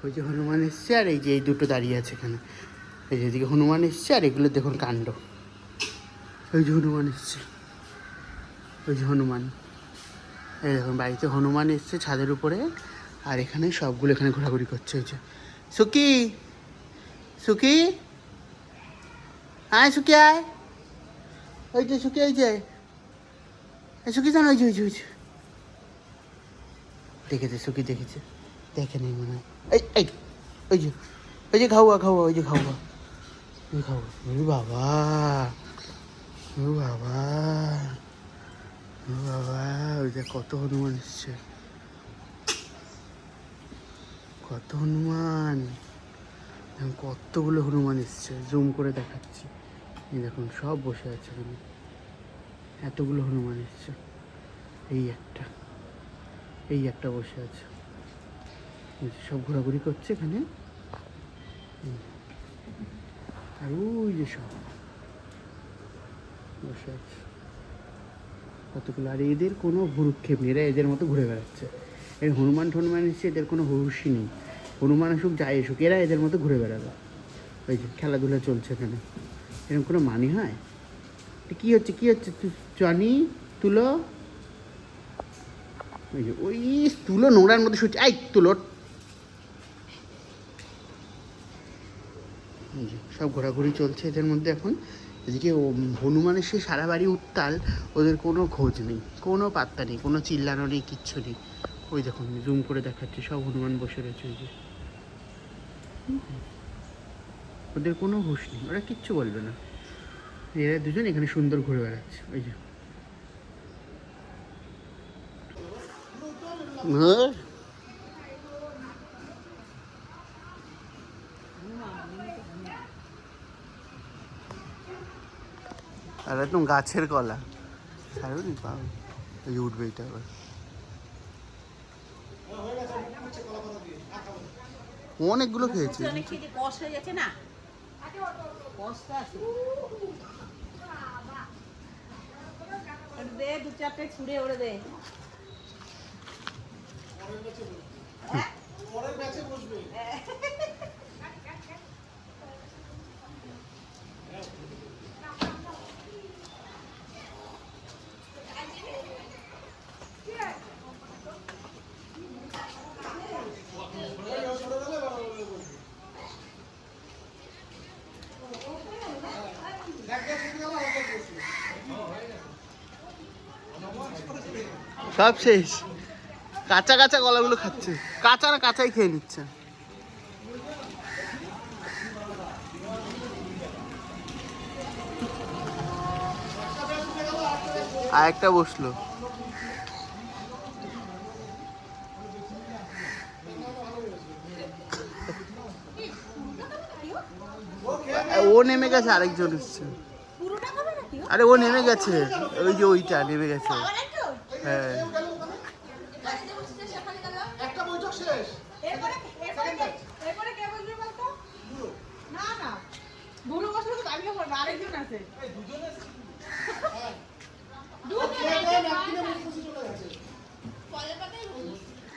ওই যে হনুমান এসছে, আর এই যে এই দুটো দাঁড়িয়ে আছে এখানে। এই যে এদিকে হনুমান এসছে, আর এগুলো দেখুন কাণ্ড। ওই যে হনুমান এসছে, ওই যে হনুমান। এই দেখুন বাড়িতে হনুমান এসছে ছাদের উপরে, আর এখানে সবগুলো এখানে ঘোরাঘুরি করছে। ওই যে সুকি, সুকি আয়, সুকি আয়। ওই যে সুকি, ওই যে সুকি জানো, ওই যে ওই যে ওই যে দেখেছে, সুকি দেখেছে, দেখে নেই মনে হয়। এই এই ওই যে, ওই যে খাওয়া খাওয়া, ওই যে খাওয়া, ওই খাওয়া। ওরে বাবা, ও বাবা, ও বাবা, ওই যে কত হনুমান এসছে, কত হনুমান, কতগুলো হনুমান এসছে। জুম করে দেখাচ্ছি, এই দেখুন সব বসে আছে এখানে, এতগুলো হনুমান এসছে। এই একটা, এই একটা বসে আছে, সব ঘোরাঘুরি করছে এখানে। আর ওই যে সব বসে আছে কতগুলো। আর এদের কোনো ভুরুক্ষেপ নেই, এরা এদের মতো ঘুরে বেড়াচ্ছে। এই হনুমান টনুমান এসছে, এদের কোনো হুঁশই নেই। হনুমান আসুক যাই আসুক, এরা এদের মতো ঘুরে বেড়াবে। ওই যে খেলাধুলা চলছে এখানে, এরকম কোনো মানি হয়? কী হচ্ছে, কী হচ্ছে? জনি তুলো, ওই যে ওই তুলো নোংরার মধ্যে শুচ্ছে। এই তুলো, সব ঘোরাঘুরি চলছে এদের মধ্যে এখন। এদিকে হনুমানের সে সারা বাড়ি উত্তাল, ওদের কোনো খোঁজ নেই, কোনো পাত্তা নেই, কোনো চিল্লানো নেই, কিচ্ছু নেই। ওই দেখুন জুম করে দেখাচ্ছে, সব হনুমান বসে রয়েছে। ওই যে ওদের কোনো হুঁশ নেই, ওরা কিচ্ছু বলবে না। এরা দুজন এখানে সুন্দর ঘুরে বেড়াচ্ছে। ওই যে আর একদম গাছের কলা ছাড়ুনি পাবে, এই উঠবে এটা আবার। অনেকগুলো খেয়েছে। দু চারটে ছুঁড়ে ওরে দে। পরের ব্যাচে বসবে। সব শেষ, কাঁচা কাঁচা কলাগুলো খাচ্ছে, কাঁচা না কাঁচাই খেয়ে নিচ্ছে। আর একটা বসলো, ও নেমে গেছে, আরেকজন এসছে। আরে ও নেমে গেছে, ওই যে ওইটা নেমে গেছে। হ্যাঁ